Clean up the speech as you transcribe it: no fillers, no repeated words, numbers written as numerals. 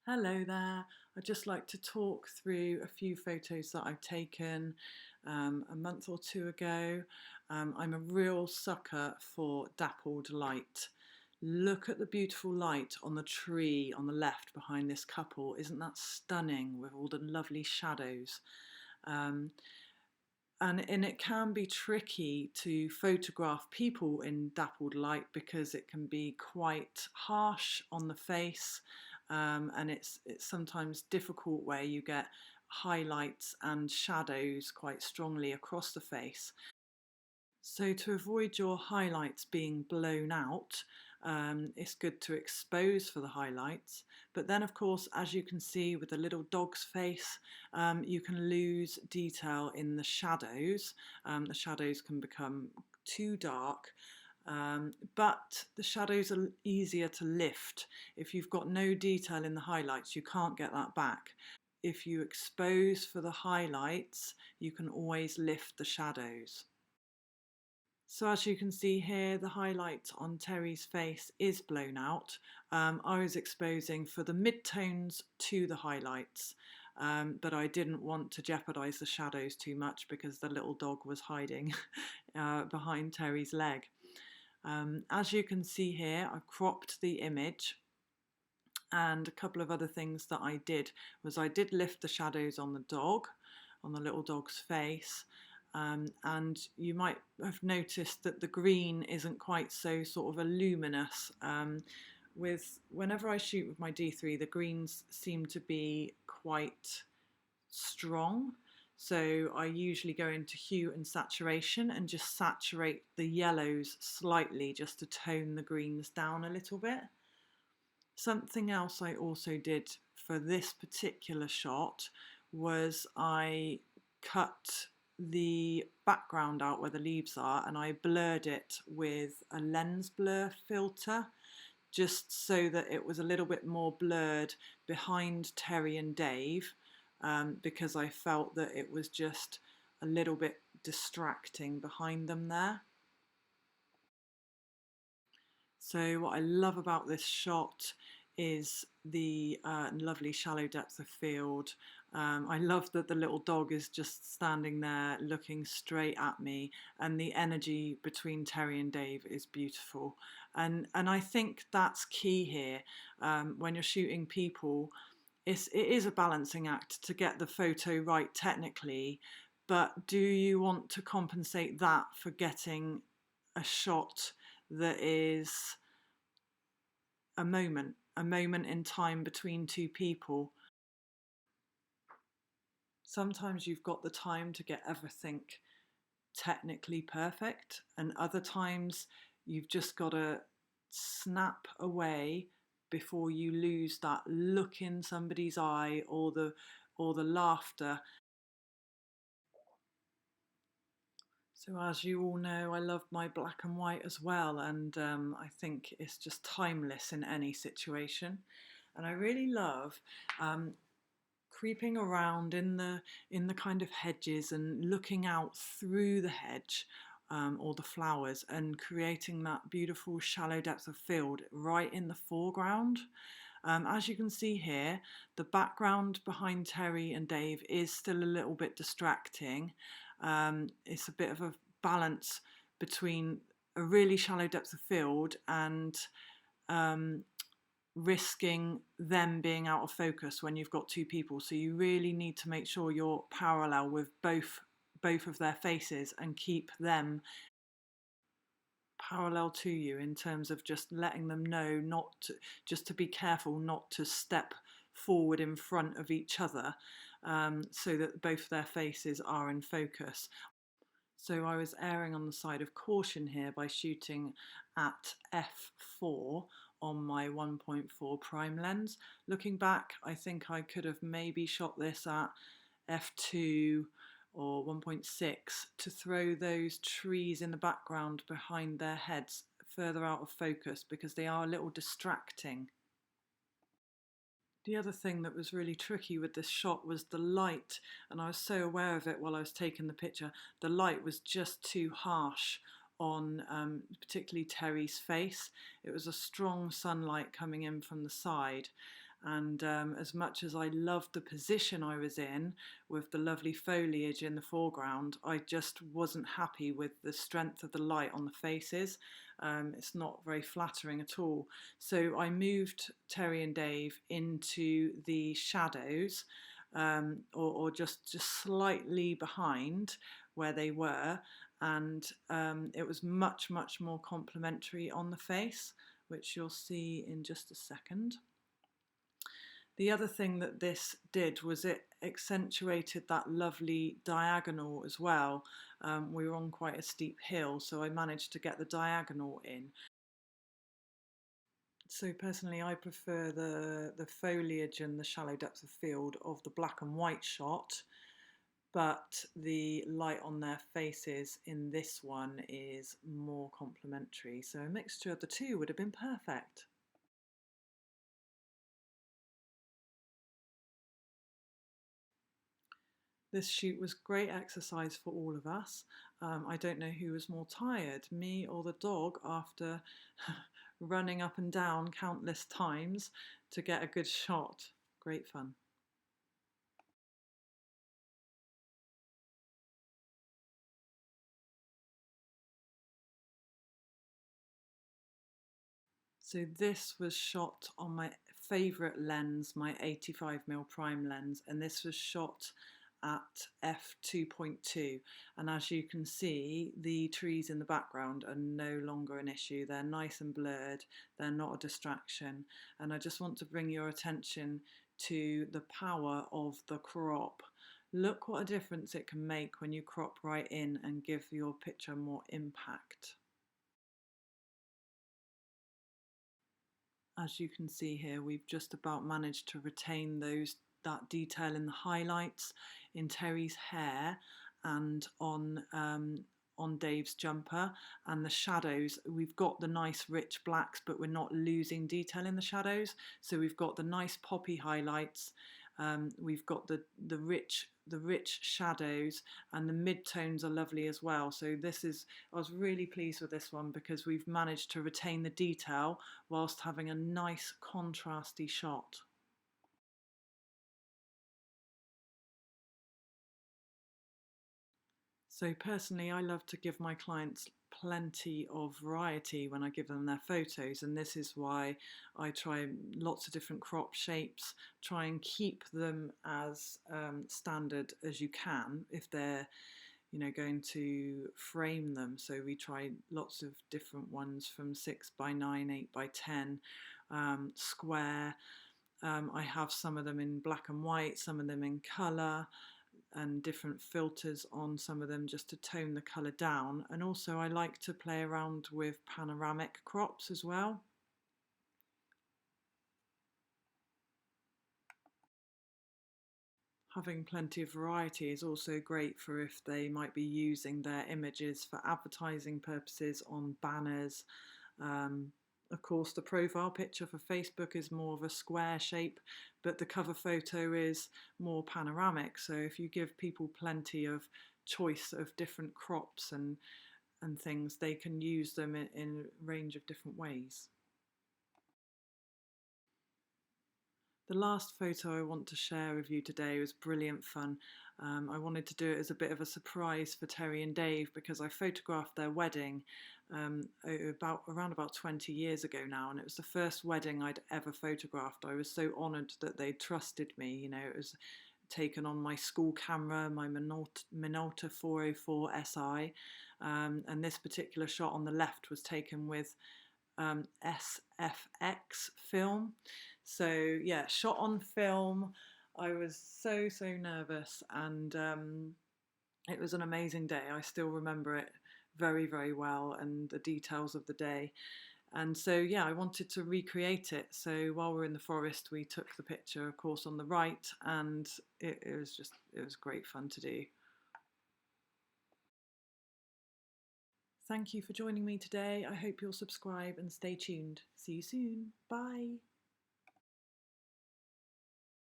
Hello there. I'd just like to talk through a few photos that I've taken a month or two ago. I'm a real sucker for dappled light. Look at the beautiful light on the tree on the left behind this couple. Isn't that stunning with all the lovely shadows? Um, and it can be tricky to photograph people in dappled light because it can be quite harsh on the face, and it's sometimes difficult where you get highlights and shadows quite strongly across the face. So to avoid your highlights being blown out, it's good to expose for the highlights. But then, of course, as you can see with the little dog's face, you can lose detail in the shadows. The shadows can become too dark. But the shadows are easier to lift. If you've got no detail in the highlights, you can't get that back. If you expose for the highlights, you can always lift the shadows. So as you can see here, the highlight on Terry's face is blown out. I was exposing for the midtones to the highlights, but I didn't want to jeopardize the shadows too much because the little dog was hiding behind Terry's leg. As you can see here, I cropped the image, and a couple of other things that I did was I did lift the shadows on the dog, on the little dog's face. And you might have noticed that the green isn't quite so sort of a luminous. Whenever I shoot with my D3, the greens seem to be quite strong. So I usually go into hue and saturation and just saturate the yellows slightly just to tone the greens down a little bit. Something else I also did for this particular shot was I cut the background out where the leaves are and I blurred it with a lens blur filter just so that it was a little bit more blurred behind Terry and Dave, because I felt that it was just a little bit distracting behind them there. So what I love about this shot is the lovely shallow depth of field. I love that the little dog is just standing there looking straight at me, and the energy between Terry and Dave is beautiful. And I think that's key here. When you're shooting people, it is a balancing act to get the photo right technically, but do you want to compensate that for getting a shot that is a moment in time between two people? Sometimes you've got the time to get everything technically perfect, and other times you've just got to snap away before you lose that look in somebody's eye or the laughter. So as you all know, I love my black and white as well, and I think it's just timeless in any situation. And I really love creeping around in the kind of hedges and looking out through the hedge, or the flowers, and creating that beautiful shallow depth of field right in the foreground. As you can see here, the background behind Terry and Dave is still a little bit distracting. It's a bit of a balance between a really shallow depth of field and risking them being out of focus when you've got two people. So you really need to make sure you're parallel with both of their faces and keep them parallel to you in terms of just letting them know just to be careful not to step forward in front of each other, so that both their faces are in focus. So I was erring on the side of caution here by shooting at f4 on my 1.4 prime lens. Looking back, I think I could have maybe shot this at f2 or 1.6 to throw those trees in the background behind their heads further out of focus because they are a little distracting. The other thing that was really tricky with this shot was the light, and I was so aware of it while I was taking the picture. The light was just too harsh on particularly Terry's face. It was a strong sunlight coming in from the side, And as much as I loved the position I was in with the lovely foliage in the foreground, I just wasn't happy with the strength of the light on the faces. It's not very flattering at all. So I moved Terry and Dave into the shadows, or just slightly behind where they were, and it was much more complimentary on the face, which you'll see in just a second. The other thing that this did was it accentuated that lovely diagonal as well. We were on quite a steep hill, so I managed to get the diagonal in. So personally, I prefer the foliage and the shallow depth of field of the black and white shot, but the light on their faces in this one is more complementary. So a mixture of the two would have been perfect. This shoot was great exercise for all of us. I don't know who was more tired, me or the dog, after running up and down countless times to get a good shot. Great fun. So this was shot on my favourite lens, my 85mm prime lens, and this was shot at f2.2, and as you can see, the trees in the background are no longer an issue. They're nice and blurred, they're not a distraction, and I just want to bring your attention to the power of the crop. Look what a difference it can make when you crop right in and give your picture more impact. As you can see here, we've just about managed to retain that detail in the highlights, in Terry's hair, and on Dave's jumper, and the shadows. We've got the nice rich blacks, but we're not losing detail in the shadows. So we've got the nice poppy highlights. We've got the rich shadows, and the mid-tones are lovely as well. So I was really pleased with this one because we've managed to retain the detail whilst having a nice contrasty shot. So personally, I love to give my clients plenty of variety when I give them their photos, and this is why I try lots of different crop shapes, try and keep them as standard as you can if they're going to frame them. So we try lots of different ones from 6x9, 8x10, square. I have some of them in black and white, some of them in colour, and different filters on some of them just to tone the colour down. And also I like to play around with panoramic crops as well. Having plenty of variety is also great for if they might be using their images for advertising purposes on banners. Of course, the profile picture for Facebook is more of a square shape, but the cover photo is more panoramic. So if you give people plenty of choice of different crops and things, they can use them in a range of different ways. The last photo I want to share with you today was brilliant fun. I wanted to do it as a bit of a surprise for Terry and Dave because I photographed their wedding around about 20 years ago now, and it was the first wedding I'd ever photographed. I was so honoured that they trusted me. It was taken on my school camera, my Minolta 404 SI, and this particular shot on the left was taken with SFX film. So yeah, shot on film. I was so nervous, and it was an amazing day. I still remember it very well, and the details of the day. And so yeah, I wanted to recreate it. So while we're in the forest, we took the picture, of course, on the right, and it was great fun to do. Thank you for joining me today. I hope you'll subscribe and stay tuned. See you soon. Bye.